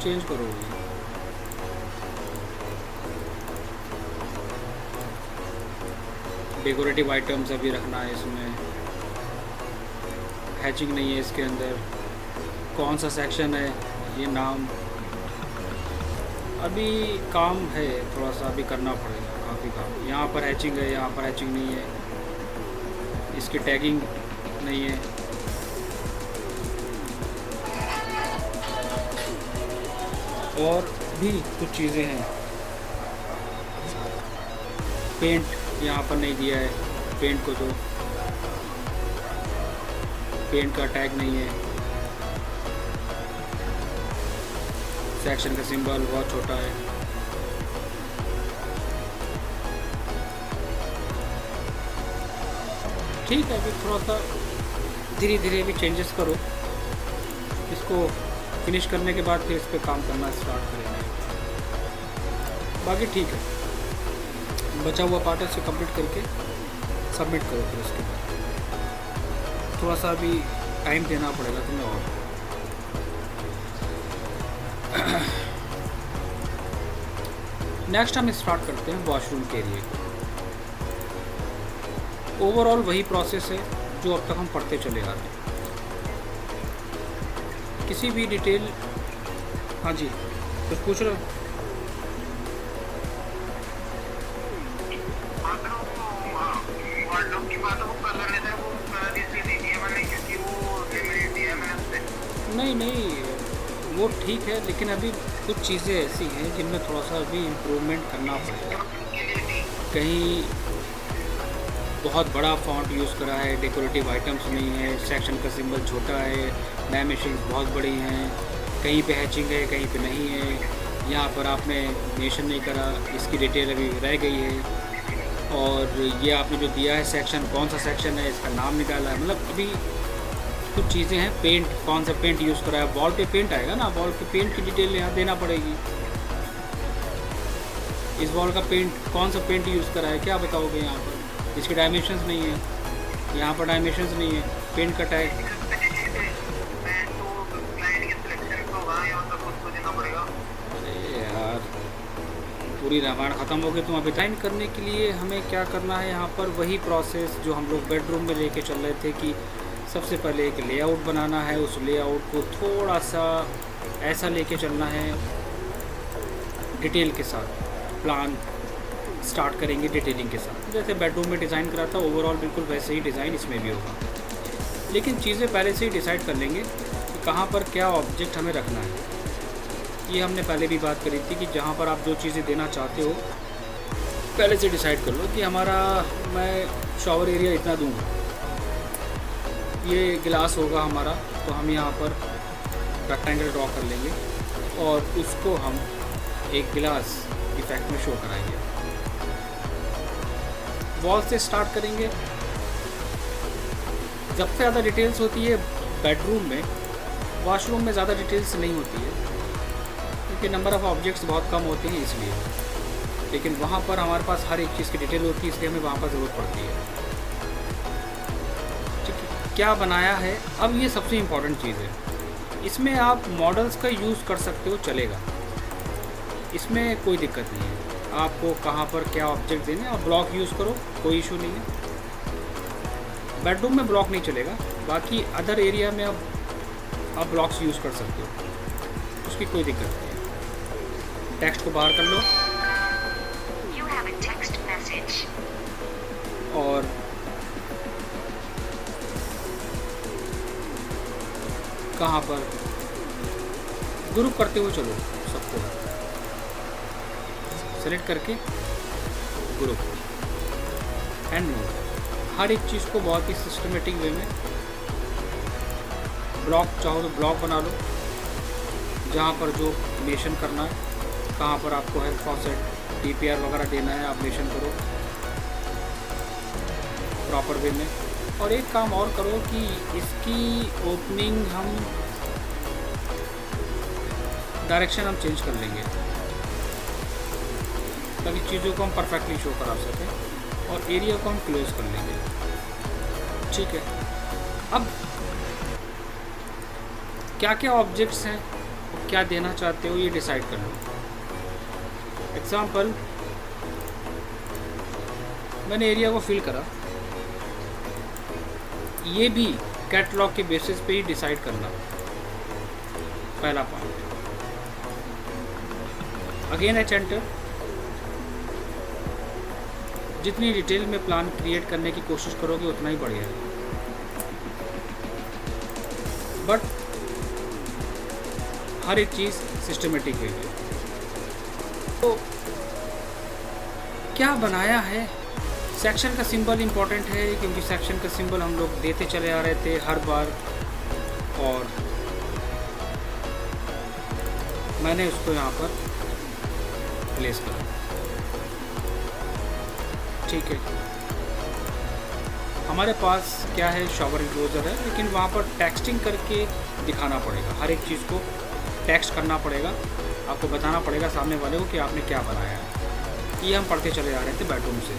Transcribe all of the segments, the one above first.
Change करोगे। Decorative items अभी रखना है इसमें, हैचिंग नहीं है इसके अंदर। कौन सा सेक्शन है, ये नाम, अभी काम है थोड़ा सा, अभी करना पड़ेगा काफ़ी काम। यहाँ पर हैचिंग है, यहाँ पर हैचिंग नहीं है, इसकी टैगिंग नहीं है। और भी कुछ चीज़ें हैं, पेंट यहाँ पर नहीं दिया है, पेंट को तो पेंट का टैग नहीं है। सेक्शन का सिंबल बहुत छोटा है। ठीक है, अभी थोड़ा सा धीरे धीरे भी चेंजेस करो, इसको फिनिश करने के बाद फिर इस पर काम करना स्टार्ट करेंगे। बाकी ठीक है, बचा हुआ पार्ट है इसे कंप्लीट करके सबमिट करो। फिर उसके बाद थोड़ा सा अभी टाइम देना पड़ेगा तुम्हें। और नेक्स्ट हम स्टार्ट करते हैं वॉशरूम के एरिए को। ओवरऑल वही प्रोसेस है जो अब तक हम पढ़ते चले आ रहे हैं। किसी भी डिटेल, हाँ जी कुछ पूछ रहे हो? नहीं नहीं, वो ठीक है, लेकिन अभी कुछ चीज़ें ऐसी हैं जिनमें थोड़ा सा अभी इम्प्रूवमेंट करना पड़ेगा। कहीं बहुत बड़ा फॉन्ट यूज़ करा है, डेकोरेटिव आइटम्स नहीं है, सेक्शन का सिंबल छोटा है, डायमेंशंस बहुत बड़ी हैं, कहीं पे हैचिंग है कहीं पे नहीं है, यहाँ पर आपने मेंशन नहीं करा, इसकी डिटेल अभी रह गई है। और ये आपने जो दिया है सेक्शन, कौन सा सेक्शन है, इसका नाम निकाला है। मतलब अभी कुछ चीज़ें हैं, पेंट कौन सा पेंट यूज़ करा है, वॉल पे पेंट आएगा ना, वॉल के पेंट की डिटेल यहाँ देना पड़ेगी। इस वॉल का पेंट कौन सा पेंट यूज़ करा है क्या बताओगे यहाँ पर? इसके डायमेंशंस नहीं है, यहाँ पर डायमेंशंस नहीं है, पेंट का टैग। अरे यार पूरी रामायण ख़त्म हो गई। तुम अभी डिज़ाइन करने के लिए हमें क्या करना है यहाँ पर, वही प्रोसेस जो हम लोग बेडरूम में लेके चल रहे थे कि सबसे पहले एक लेआउट बनाना है, उस लेआउट को थोड़ा सा ऐसा लेके चलना है डिटेल के साथ। प्लान स्टार्ट करेंगे डिटेलिंग के साथ, जैसे बेडरूम में डिज़ाइन करा था ओवरऑल बिल्कुल वैसे ही डिज़ाइन इसमें भी होगा। लेकिन चीज़ें पहले से ही डिसाइड कर लेंगे कि कहाँ पर क्या ऑब्जेक्ट हमें रखना है। ये हमने पहले भी बात करी थी कि जहाँ पर आप जो चीज़ें देना चाहते हो पहले से डिसाइड कर लो कि हमारा, मैं शॉवर एरिया इतना दूँगा, ये गिलास होगा हमारा, तो हम यहाँ पर रेक्टेंगल ड्रॉ कर लेंगे और उसको हम एक गिलास इफेक्ट में शो कराएंगे। वॉल से स्टार्ट करेंगे। सबसे ज़्यादा डिटेल्स होती है बेडरूम में, वॉशरूम में ज़्यादा डिटेल्स नहीं होती है क्योंकि नंबर ऑफ़ ऑब्जेक्ट्स बहुत कम होते हैं इसलिए। लेकिन वहाँ पर हमारे पास हर एक चीज़ की डिटेल होती है, इसलिए हमें वहाँ पर ज़रूरत पड़ती है। ठीक है, क्या बनाया है अब, ये सबसे इम्पॉर्टेंट चीज़ है। इसमें आप मॉडल्स का यूज़ कर सकते हो, चलेगा, इसमें कोई दिक्कत नहीं है। आपको कहाँ पर क्या ऑब्जेक्ट देने, आप ब्लॉक यूज़ करो, कोई इशू नहीं है। बेडरूम में ब्लॉक नहीं चलेगा, बाकी अदर एरिया में आप ब्लॉक्स यूज़ कर सकते हो, उसकी कोई दिक्कत नहीं है। टेक्स्ट को बाहर कर लो और कहाँ पर ग्रुप करते हुए चलो, सबको सेलेक्ट करके ग्रुप एंड नोट। हर एक चीज़ को बहुत ही सिस्टमेटिक वे में, ब्लॉक चाहो तो ब्लॉक बना लो, जहाँ पर जो मेंशन करना है, कहाँ पर आपको हेल्थ फॉसेट टीपीआर वगैरह देना है, आप मेंशन करो प्रॉपर वे में। और एक काम और करो कि इसकी ओपनिंग हम डायरेक्शन हम चेंज कर लेंगे ताकि चीज़ों को हम परफेक्टली शो करा सकें, और एरिया को हम क्लोज कर लेंगे। ठीक है, अब क्या क्या ऑब्जेक्ट्स हैं, क्या देना चाहते हो ये डिसाइड कर लो। एग्जाम्पल, मैंने एरिया को फिल करा, ये भी कैटलॉग के बेसिस पे ही डिसाइड करना, पहला पॉइंट। Again H enter. जितनी डिटेल में प्लान क्रिएट करने की कोशिश करोगे उतना ही बढ़िया है, बट हर एक चीज़ सिस्टमेटिक हुई है। तो क्या बनाया है, सेक्शन का सिंबल इम्पोर्टेंट है, क्योंकि सेक्शन का सिंबल हम लोग देते चले आ रहे थे हर बार, और मैंने उसको यहाँ पर प्लेस करा। ठीक है, हमारे पास क्या है, शॉवर इनक्लोजर है, लेकिन वहाँ पर टेक्सटिंग करके दिखाना पड़ेगा, हर एक चीज़ को टेक्स्ट करना पड़ेगा, आपको बताना पड़ेगा सामने वाले को कि आपने क्या बनाया है। ये हम पढ़ते चले आ रहे थे बेडरूम से।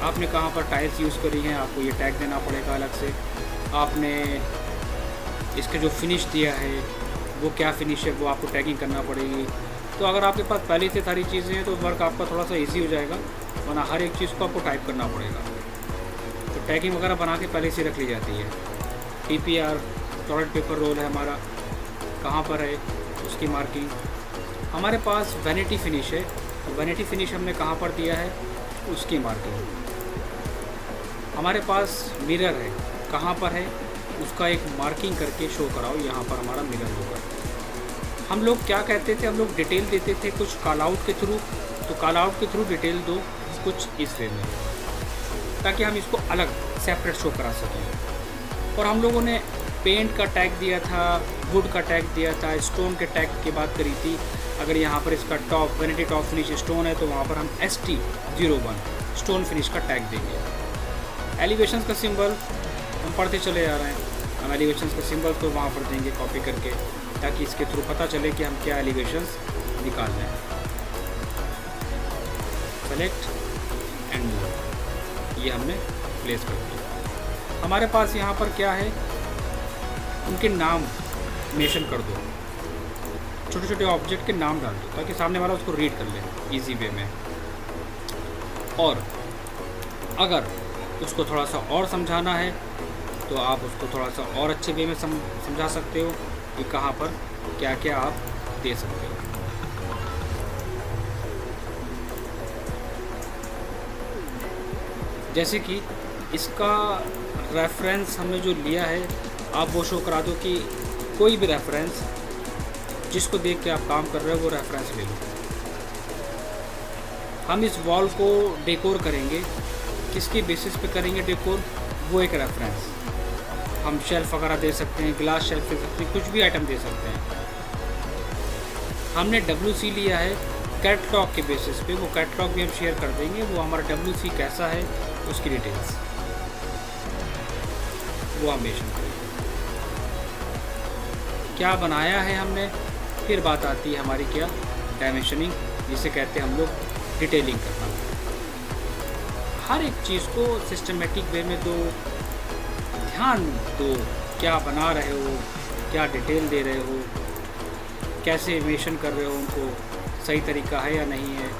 आपने कहाँ पर टाइल्स यूज़ करी हैं, आपको ये टैग देना पड़ेगा अलग से। आपने इसके जो फिनिश दिया है वो क्या फिनिश है, वो आपको टैगिंग करना पड़ेगी। तो अगर आपके पास पहले से सारी चीज़ें हैं तो वर्क आपका थोड़ा सा इजी हो जाएगा, वरना हर एक चीज़ को आपको टाइप करना पड़ेगा। तो टैगिंग वगैरह बना के पहले से रख ली जाती है। TPR टॉयलेट पेपर रोल है हमारा, कहाँ पर है उसकी मार्किंग। हमारे पास वैनिटी फिनिश है, तो वैनिटी फिनिश हमने कहाँ पर दिया है उसकी मार्किंग। हमारे पास मिरर है, कहाँ पर है उसका एक मार्किंग करके शो कराओ, यहाँ पर हमारा मिरर होगा। हम लोग क्या कहते थे, हम लोग डिटेल देते थे कुछ कॉल आउट के थ्रू, तो कॉल आउट के थ्रू डिटेल दो कुछ इस वे में, ताकि हम इसको अलग सेपरेट शो करा सकें। और हम लोगों ने पेंट का टैग दिया था, वुड का टैग दिया था, स्टोन के टैग की बात करी थी। अगर यहाँ पर इसका top vanity top finish stone है तो वहाँ पर हम ST01 स्टोन फिनिश का टैग देंगे। एलिवेशंस का सिंबल हम पढ़ते चले जा रहे हैं, हम एलिवेशंस का सिंबल तो वहाँ पर देंगे कॉपी करके, ताकि इसके थ्रू पता चले कि हम क्या एलिवेशंस निकाल रहे हैं। सेलेक्ट एंड मूव, ये हमने प्लेस कर दिया। हमारे पास यहाँ पर क्या है, उनके नाम मेंशन कर दो, छोटे छोटे ऑब्जेक्ट के नाम डाल दो, ताकि सामने वाला उसको रीड कर ले इजी वे में। और अगर उसको थोड़ा सा और समझाना है तो आप उसको थोड़ा सा और अच्छे वे में समझा सकते हो कि कहाँ पर क्या क्या आप दे सकते हो। जैसे कि इसका रेफरेंस हमने जो लिया है, आप वो शो करा दो कि कोई भी रेफरेंस जिसको देख के आप काम कर रहे हो वो रेफरेंस ले लो। हम इस वॉल को डेकोर करेंगे, किसके बेसिस पे करेंगे डेकोर, वो एक रेफरेंस। हम शेल्फ वगैरह दे सकते हैं, ग्लास शेल्फ दे सकते हैं, कुछ भी आइटम दे सकते हैं। हमने WC लिया है कैटलॉग के बेसिस पे, वो कैटलॉग भी हम शेयर कर देंगे, वो हमारा WC कैसा है उसकी डिटेल्स वो हम मेंशन करेंगे। क्या बनाया है हमने, फिर बात आती है हमारी क्या, डायमेंशनिंग, जिसे कहते हैं हम लोग डिटेलिंग करना। हर एक चीज़ को सिस्टमेटिक वे में दो, ध्यान दो, क्या बना रहे हो, क्या डिटेल दे रहे हो, कैसे मेंशन कर रहे हो, उनको सही तरीका है या नहीं है,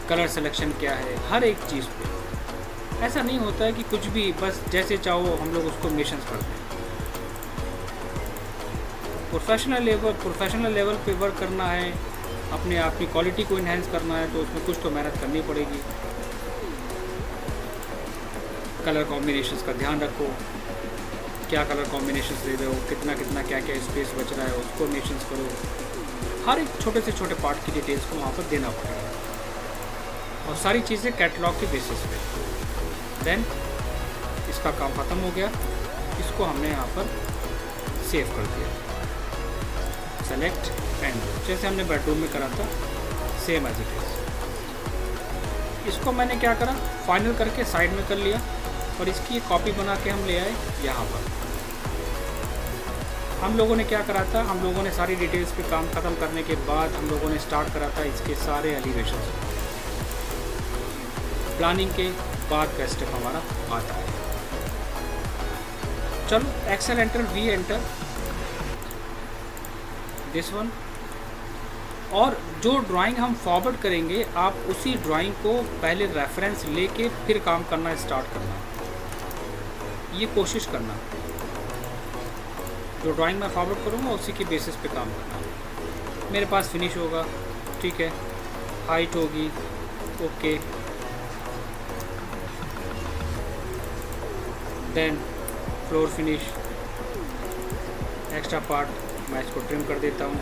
कलर सिलेक्शन क्या है, हर एक चीज़ पे। ऐसा नहीं होता है कि कुछ भी बस जैसे चाहो हम लोग उसको मेंशन कर दें। प्रोफेशनल लेवल पे वर्क करना है, अपने आप की क्वालिटी को इन्हेंस करना है, तो उसमें कुछ तो मेहनत करनी पड़ेगी। कलर कॉम्बिनेशंस का ध्यान रखो, क्या कलर कॉम्बिनेशंस दे रहे हो, कितना कितना क्या क्या स्पेस बच रहा है उसको मेंशंस करो। हर एक छोटे से छोटे पार्ट की डिटेल्स को वहाँ पर देना पड़ेगा, और सारी चीज़ें कैटलॉग के बेसिस पे। देन इसका काम ख़त्म हो गया, इसको हमने यहाँ पर सेव कर दिया। सेलेक्ट एंड जैसे हमने बेडरूम में करा था सेम एज इट इज़। इसको मैंने क्या करा, फाइनल करके साइड में कर लिया, और इसकी एक कॉपी बना के हम ले आए यहाँ पर। हम लोगों ने क्या करा था, हम लोगों ने सारी डिटेल्स पे काम ख़त्म करने के बाद हम लोगों ने स्टार्ट करा था इसके सारे एलिवेशन। प्लानिंग के बाद का स्टेप हमारा आता है। चलो Excel enter, V enter, this one, और जो ड्राइंग हम फॉरवर्ड करेंगे आप उसी ड्राइंग को पहले रेफरेंस लेके फिर काम करना स्टार्ट करना, ये कोशिश करना। जो ड्राइंग मैं फॉरवर्ड करूँगा उसी के बेसिस पे काम करना। मेरे पास फिनिश होगा, ठीक है, हाइट होगी, okay, then floor finish, extra part मैं इसको ट्रिम कर देता हूँ।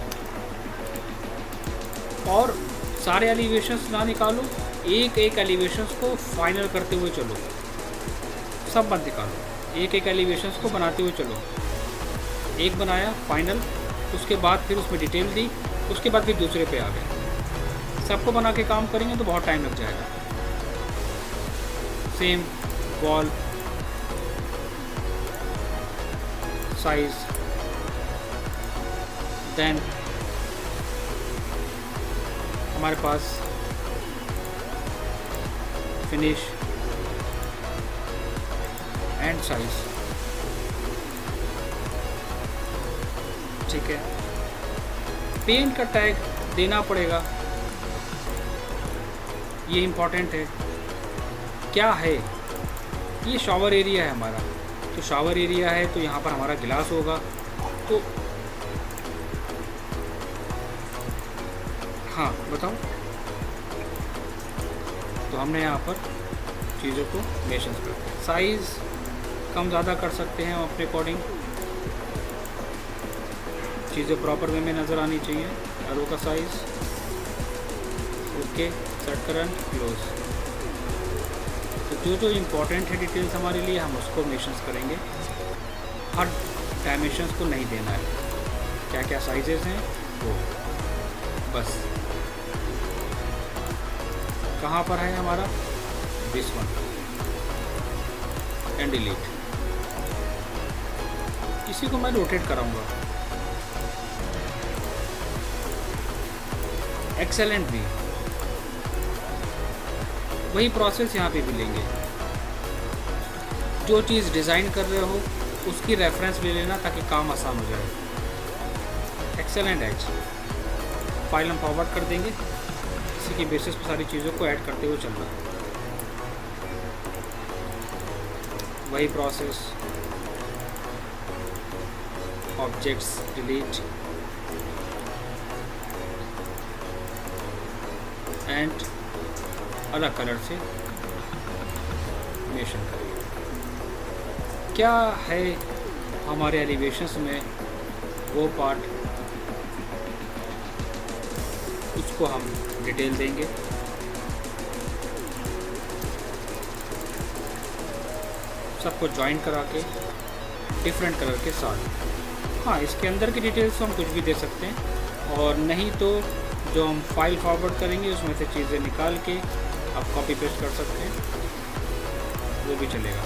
और सारे एलिवेशंस ना निकालो, एक एक एलिवेशंस को फाइनल करते हुए चलो, सब मत निकालो, एक एक एलिवेशंस को बनाते हुए चलो। एक बनाया फाइनल, उसके बाद फिर उसमें डिटेल दी, उसके बाद फिर दूसरे पे आ गए। सबको बना के काम करेंगे तो बहुत टाइम लग जाएगा। सेम वॉल साइज, देन हमारे पास फिनिश एंड साइज, ठीक है। पेंट का टैग देना पड़ेगा, ये इम्पॉर्टेंट है। क्या है, ये शॉवर एरिया है हमारा, तो शॉवर एरिया है तो यहाँ पर हमारा गिलास होगा, तो हाँ बताओ, तो हमने यहाँ पर चीज़ों को मेंशन कर, साइज़ कम ज़्यादा कर सकते हैं हम अपने अकॉर्डिंग, चीज़ें प्रॉपर वे में नज़र आनी चाहिए। एरो का size, okay, set current, close. तो जो जो इम्पोर्टेंट है डिटेल्स हमारे लिए, हम उसको मेंशंस करेंगे। हर डायमेंशंस को नहीं देना है, क्या क्या साइजेस हैं वो बस। कहाँ पर है हमारा दिस वन, एंड डिलीट। इसी को मैं रोटेट कराऊंगा। एक्सेलेंट भी वही प्रोसेस यहाँ पे भी लेंगे। जो चीज़ डिज़ाइन कर रहे हो उसकी रेफरेंस ले लेना ताकि काम आसान हो जाए। एक्सेलेंट एज फाइल हम फॉरवर्ड कर देंगे, इसी के बेसिस पर सारी चीज़ों को ऐड करते हुए चलना। वही प्रोसेस, ऑब्जेक्ट्स डिलीट एंड अलग कलर से मेंशन करिए। क्या है हमारे एलिवेशंस में वो पार्ट, उसको हम डिटेल देंगे। सबको ज्वाइन करा के डिफरेंट कलर के साथ। हाँ, इसके अंदर की डिटेल्स हम कुछ भी दे सकते हैं, और नहीं तो जो हम फाइल फॉरवर्ड करेंगे उसमें से चीज़ें निकाल के आप कॉपी पेस्ट कर सकते हैं, वो भी चलेगा।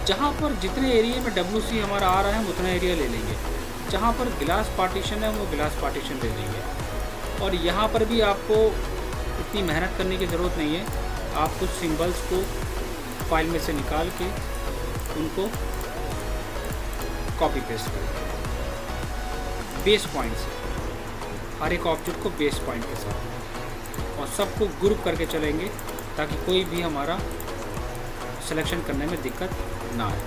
जहाँ पर जितने एरिया में WC हमारा आ रहा है हम उतना एरिया ले लेंगे। जहाँ पर गिलास पार्टीशन है वो गिलास पार्टीशन ले लेंगे। और यहाँ पर भी आपको इतनी मेहनत करने की ज़रूरत नहीं है, आप कुछ सिंबल्स को फाइल में से निकाल के उनको कॉपी पेस्ट करेंगे बेस पॉइंट से, हर एक ऑब्जेक्ट को बेस पॉइंट के साथ, और सबको ग्रुप करके चलेंगे ताकि कोई भी हमारा सिलेक्शन करने में दिक्कत ना आए।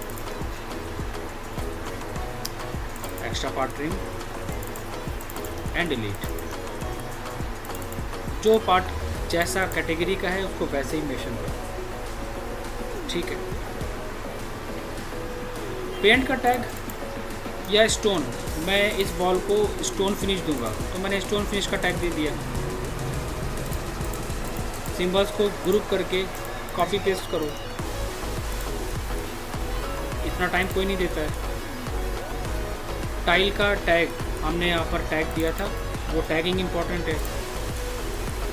Extra part trim and delete. जो पार्ट जैसा कैटेगरी का है उसको वैसे ही मेंशन करो, ठीक है। पेंट का टैग या स्टोन, मैं इस वॉल को स्टोन फिनिश दूंगा तो मैंने स्टोन फिनिश का टैग दे दिया। सिंबल्स को ग्रुप करके कॉपी पेस्ट करो, इतना टाइम कोई नहीं देता है। टाइल का टैग हमने यहाँ पर टैग दिया था, वो टैगिंग इम्पॉर्टेंट है।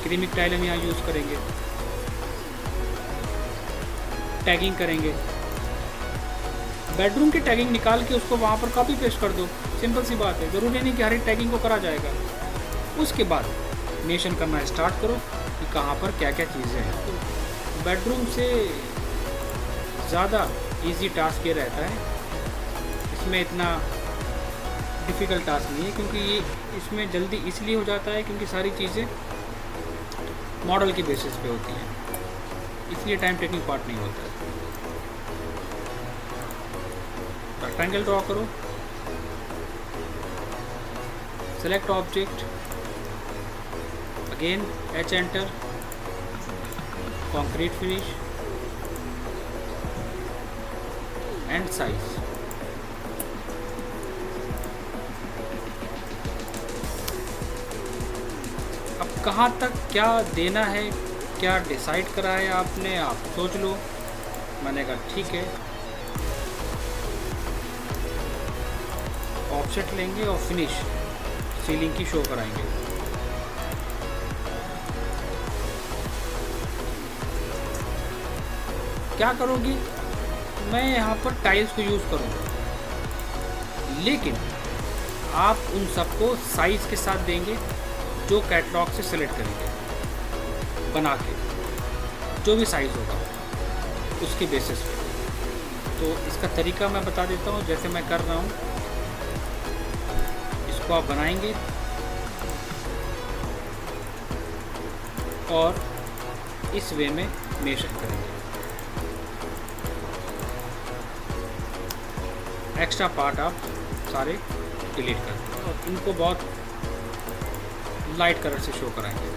क्रीमिक टाइल हम यहाँ यूज़ करेंगे, टैगिंग करेंगे। बेडरूम की टैगिंग निकाल के उसको वहाँ पर कॉपी पेस्ट कर दो, सिंपल सी बात है। ज़रूरी नहीं कि हर एक टैगिंग को करा जाएगा। उसके बाद मेंशन करना स्टार्ट करो कि कहाँ पर क्या क्या चीज़ें हैं। तो बेडरूम से ज़्यादा इजी टास्क ये रहता है, इसमें इतना डिफ़िकल्ट टास्क नहीं है, क्योंकि ये इसमें जल्दी इसलिए हो जाता है क्योंकि सारी चीज़ें मॉडल की बेसिस पे होती हैं, इसलिए टाइम टेकिंग पार्ट नहीं होता है। रेक्टेंगल ड्रॉ करो, select object, again H enter, concrete finish and size. अब कहाँ तक क्या देना है, क्या डिसाइड करा है आपने, आप सोच लो। मैंने कहा ठीक है, ऑफसेट लेंगे और फिनिश सीलिंग की शो कराएंगे। क्या करोगी, मैं यहाँ पर टाइल्स को यूज़ करूँगा, लेकिन आप उन सबको साइज़ के साथ देंगे जो कैटलॉग से सेलेक्ट करेंगे बना के, जो भी साइज़ होगा उसके बेसिस पे। तो इसका तरीका मैं बता देता हूँ, जैसे मैं कर रहा हूँ। इसको आप बनाएंगे और इस वे में मेजर करेंगे। एक्स्ट्रा पार्ट आप सारे डिलीट कर दें और इनको बहुत लाइट कलर से शो कराएंगे।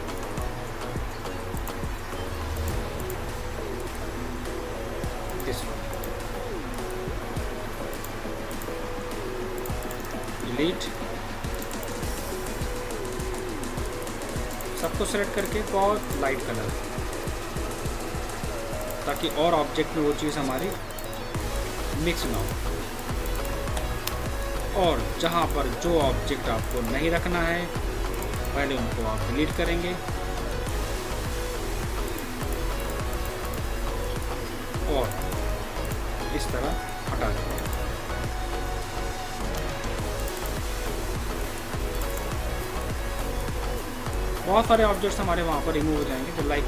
दिस डिलीट, सबको सेलेक्ट करके बहुत लाइट कलर, ताकि और ऑब्जेक्ट में वो चीज़ हमारी मिक्स ना हो। और जहाँ पर जो ऑब्जेक्ट आपको नहीं रखना है पहले उनको आप डिलीट करेंगे और इस तरह हटा देंगे। बहुत सारे ऑब्जेक्ट्स हमारे वहाँ पर रिमूव हो जाएंगे, तो लाइक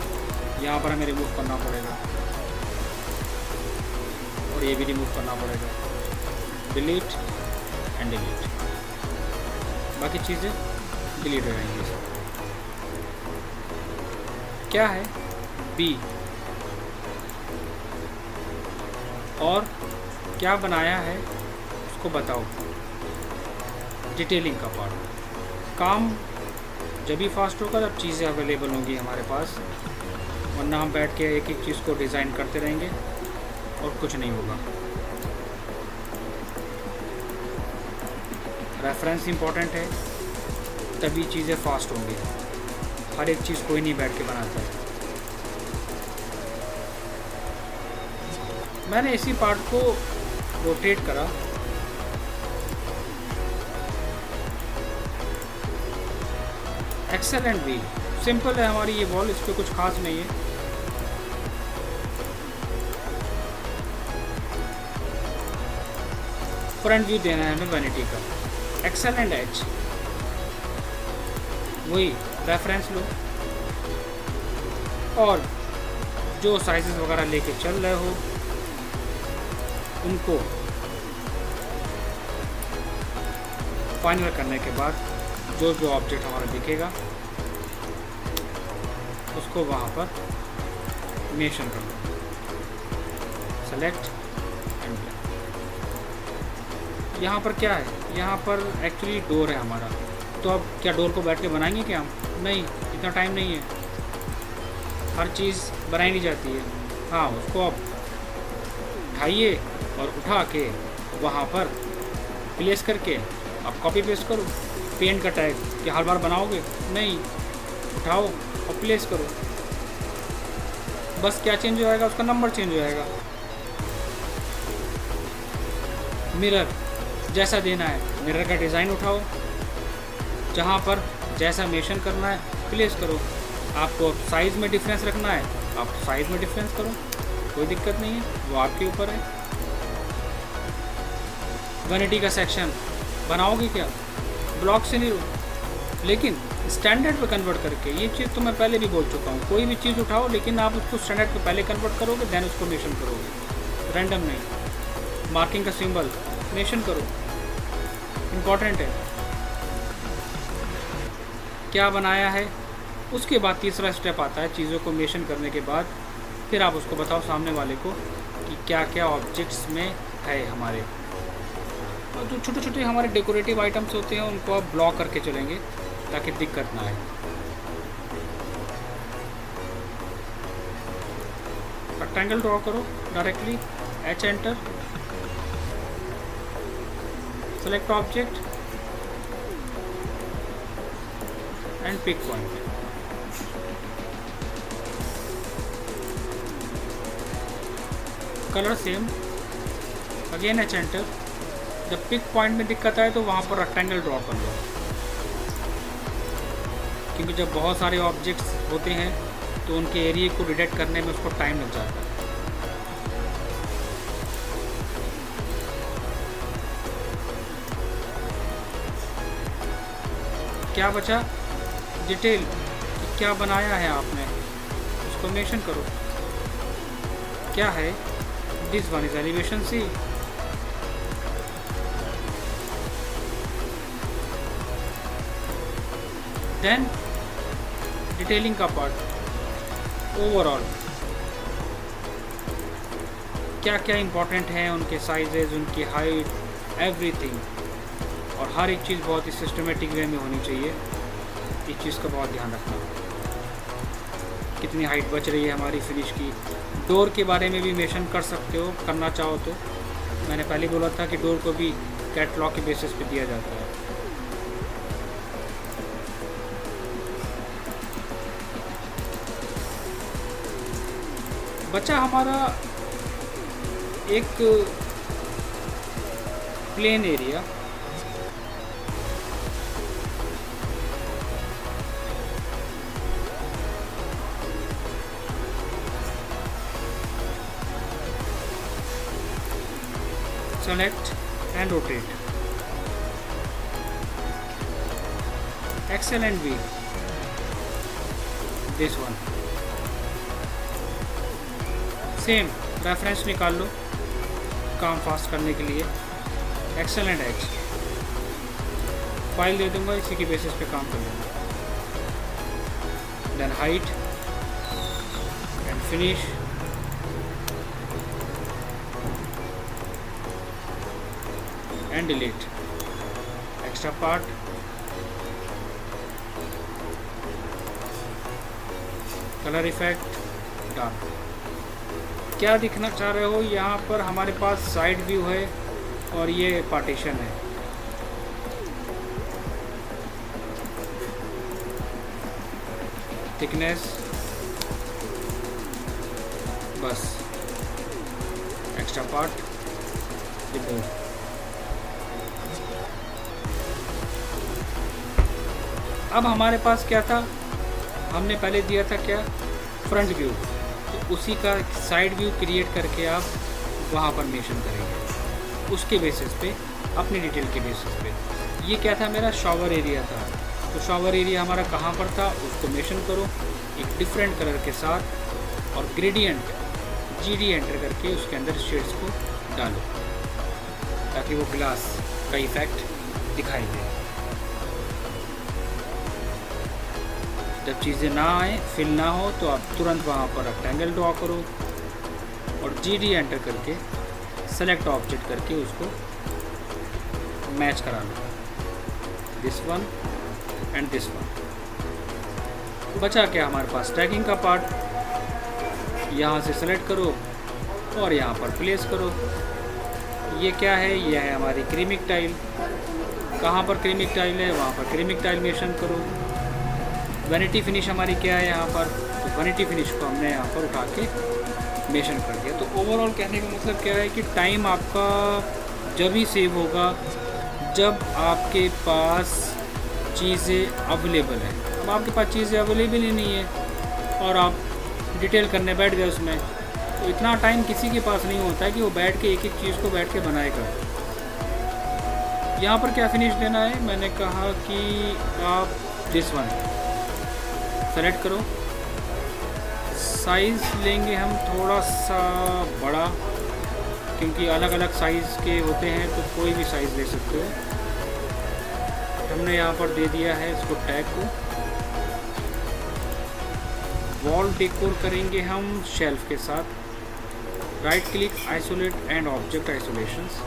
यहाँ पर हमें रिमूव करना पड़ेगा और ये भी रिमूव करना पड़ेगा। डिलीट एंड डिलीट, बाकी चीज़ें डिलीट हो जाएंगी। क्या है बी और क्या बनाया है उसको बताओ। डिटेलिंग का पार्ट, काम जब भी फास्ट होगा जब चीज़ें अवेलेबल होंगी हमारे पास, वरना हम बैठ के एक एक चीज़ को डिज़ाइन करते रहेंगे और कुछ नहीं होगा। रेफरेंस इंपॉर्टेंट है, तभी चीज़ें फास्ट होंगी। हर एक चीज़ कोई नहीं बैठ के बनाता है। मैंने इसी पार्ट को रोटेट करा, एक्सेलेंट भी सिंपल है हमारी ये वॉल, इस पर कुछ खास नहीं है। फ्रंट व्यू देना है हमें वैनिटी का, एक्सेलेंट एच, वही रेफरेंस लो और जो साइजेस वगैरह लेके चल रहे हो उनको फाइनल करने के बाद जो जो ऑब्जेक्ट हमारा दिखेगा उसको वहाँ पर मेंशन कर दो, सेलेक्ट एंड। यहाँ पर क्या है, यहाँ पर एक्चुअली डोर है हमारा, तो अब क्या डोर को बैठ के बनाएंगे क्या हम? नहीं, इतना टाइम नहीं है, हर चीज़ बनाई नहीं जाती है। हाँ, उसको आप उठाइए और उठा के वहाँ पर प्लेस करके आप कॉपी पेस्ट करो। पेंट का टैग क्या हर बार बनाओगे? नहीं, उठाओ और प्लेस करो, बस क्या चेंज हो जाएगा, उसका नंबर चेंज हो जाएगा। मिरर जैसा देना है, मिरर का डिज़ाइन उठाओ, जहाँ पर जैसा मेंशन करना है प्लेस करो। आपको साइज़ में डिफरेंस रखना है, आप साइज़ में डिफरेंस करो, कोई दिक्कत नहीं है, वो आपके ऊपर है। वैनिटी का सेक्शन बनाओगे क्या? ब्लॉक से नहीं लो, लेकिन स्टैंडर्ड पे कन्वर्ट करके। ये चीज़ तो मैं पहले भी बोल चुका हूँ, कोई भी चीज़ उठाओ लेकिन आप उसको स्टैंडर्ड पे पहले कन्वर्ट करोगे, देन उसको मेंशन करोगे, रैंडम नहीं। मार्किंग का सिंबल मेंशन करो, इम्पॉर्टेंट है। क्या बनाया है, उसके बाद तीसरा स्टेप आता है चीज़ों को मेंशन करने के बाद। फिर आप उसको बताओ सामने वाले को कि क्या क्या ऑब्जेक्ट्स में है हमारे। और जो छोटे छोटे हमारे डेकोरेटिव आइटम्स होते हैं उनको आप ब्लॉक करके चलेंगे ताकि दिक्कत ना आए। रेक्टेंगल ड्रॉ करो directly, H enter, select object and pick point. Colour same, again H enter. जब पिक पॉइंट में दिक्कत आए तो वहाँ पर रेक्टेंगल ड्रॉ कर लो, क्योंकि जब बहुत सारे ऑब्जेक्ट्स होते हैं तो उनके एरिया को डिटेक्ट करने में उसको टाइम लग जाता है। क्या बचा, डिटेल, कि क्या बनाया है आपने, उसको मेंशन करो। क्या है, this one is elevation C. Then detailing का पार्ट, ओवरऑल क्या क्या इंपॉर्टेंट है, उनके साइजेज, उनकी हाइट, एवरीथिंग। और हर एक चीज़ बहुत ही सिस्टमेटिक वे में होनी चाहिए। इस चीज़ का बहुत ध्यान रखना। कितनी हाइट बच रही है हमारी फिनिश की। डोर के बारे में भी मेंशन कर सकते हो, करना चाहो तो। मैंने पहले बोला था कि डोर को भी कैटलॉग के बेसिस पे दिया जाता है। बचा हमारा एक plain area. Select and rotate. Excel and V. This one. Same reference निकाल लो काम फास्ट करने के लिए। एक्सेल एंड H फाइल दे दूंगा, इसी के बेसिस पे काम कर लूँगा। Then height and finish. And delete extra part. Colour effect, dark. क्या दिखना चाह रहे हो, यहाँ पर हमारे पास साइड व्यू है और ये पार्टीशन है। थिकनेस, बस एक्स्ट्रा पार्ट, रिमूव। अब हमारे पास क्या था, हमने पहले दिया था क्या, फ्रंट व्यू। तो उसी का साइड व्यू क्रिएट करके आप वहाँ पर मेंशन करेंगे उसके बेसिस पे, अपनी डिटेल के बेसिस पे। ये क्या था, मेरा शॉवर एरिया था। तो शॉवर एरिया हमारा कहाँ पर था, उसको मेंशन करो एक डिफरेंट कलर के साथ, और ग्रेडियंट GD एंटर करके उसके अंदर शेड्स को डालो ताकि वो ग्लास का इफेक्ट दिखाई दे। जब चीज़ें ना आए, फिल ना हो, तो आप तुरंत वहाँ पर रेक्टेंगल ड्रॉ करो और GD एंटर करके सेलेक्ट ऑब्जेक्ट करके उसको मैच करा लो, this one and this one. बचा क्या हमारे पास, ट्रैकिंग का पार्ट। यहाँ से सेलेक्ट करो और यहाँ पर प्लेस करो। ये क्या है, ये है हमारी क्रीमिक टाइल। कहाँ पर क्रीमिक टाइल है, वहाँ पर क्रीमिक टाइल मेंशन करो। वैनिटी फिनिश हमारी क्या है यहाँ पर, तो वैनिटी फिनिश को हमने यहाँ पर उठा के मेंशन कर दिया। तो ओवरऑल कहने का मतलब क्या है कि टाइम आपका जब ही सेव होगा जब आपके पास चीज़ें अवेलेबल हैं। अब आपके पास चीज़ें अवेलेबल ही नहीं है और आप डिटेल करने बैठ गए उसमें, तो इतना टाइम किसी के पास नहीं होता है कि वो बैठ के एक एक चीज़ को बैठ के बनाएगा। यहाँ पर क्या फिनिश देना है, मैंने कहा कि आप दिस वन सेलेक्ट करो। साइज़ लेंगे हम थोड़ा सा बड़ा, क्योंकि अलग अलग साइज़ के होते हैं, तो कोई भी साइज़ ले सकते हो। हमने यहाँ पर दे दिया है इसको टैग को। वॉल डेकोर करेंगे हम शेल्फ के साथ। Right click, isolate and object isolations.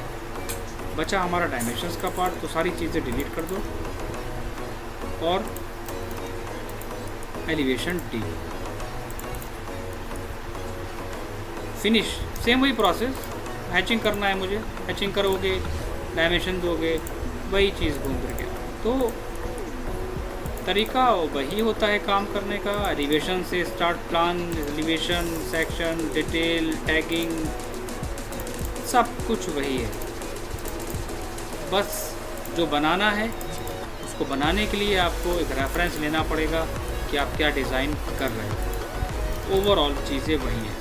बचा हमारा डायमेंशंस का पार्ट, तो सारी चीज़ें डिलीट कर दो और एलिवेशन डी, फिनिश। सेम वही प्रोसेस, हैचिंग करना है मुझे, हैचिंग करोगे, डायमेंशन दोगे, वही चीज़ घूम करके। तो तरीका वही होता है काम करने का। एलिवेशन से start, plan, elevation, section, detail, tagging, सब कुछ वही है। बस जो बनाना है उसको बनाने के लिए आपको एक रेफरेंस लेना पड़ेगा कि आप क्या डिज़ाइन कर रहे हैं। ओवरऑल चीज़ें वही हैं।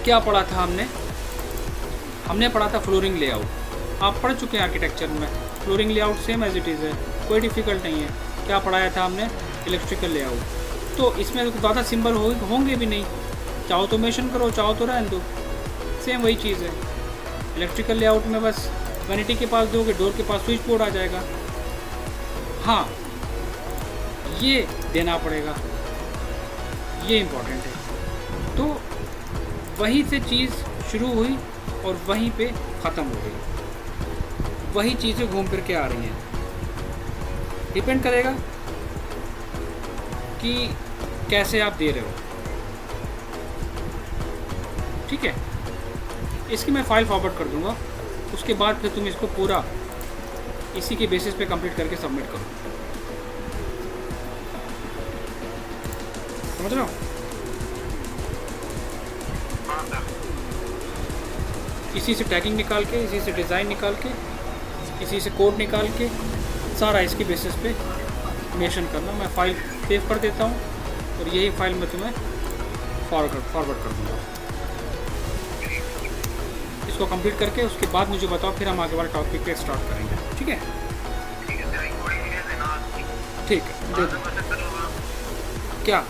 क्या पढ़ा था हमने पढ़ा था फ्लोरिंग लेआउट। आप पढ़ चुके हैं आर्किटेक्चर में। Flooring layout same as it is है, कोई डिफ़िकल्ट नहीं है। क्या पढ़ाया था हमने? Electrical layout. तो इसमें तो ज़्यादा सिंबल होंगे भी नहीं, चाहो तो मेंशन करो, चाहो तो रहने दो, सेम वही चीज़ है। इलेक्ट्रिकल लेआउट में बस वैनिटी के पास दोगे, डोर के पास स्विच बोर्ड आ जाएगा। हाँ, ये देना पड़ेगा, ये इम्पोर्टेंट है। तो वहीं से चीज़ शुरू हुई और वहीं पे ख़त्म हो गई। वही चीज़ें घूम फिर के आ रही हैं। डिपेंड करेगा कि कैसे आप दे रहे हो। ठीक है, इसकी मैं फ़ाइल फॉरवर्ड कर दूंगा, उसके बाद फिर तुम इसको पूरा इसी के बेसिस पे कंप्लीट करके सबमिट करो। समझ रहे हो? इसी से टैगिंग निकाल के, इसी से डिज़ाइन निकाल के, इसी से कोड निकाल के, सारा इसके बेसिस पे मेंशन करना। मैं फ़ाइल सेव कर देता हूँ और यही फ़ाइल मैं तुम्हें फॉरवर्ड कर दूँगा। इसको कंप्लीट करके उसके बाद मुझे बताओ, फिर हम आगे वाले टॉपिक पे स्टार्ट करेंगे। ठीक है? ठीक है, दे दो। क्या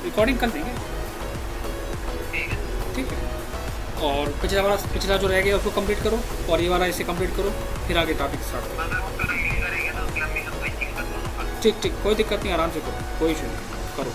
रिकॉर्डिंग कर देंगे? ठीक है। और पिछला जो रह गया उसको कंप्लीट करो और ये वाला इसे कंप्लीट करो, फिर आगे टॉपिक स्टार्ट करो। ठीक, कोई दिक्कत नहीं, आराम से करो, कोई इशू नहीं, करो।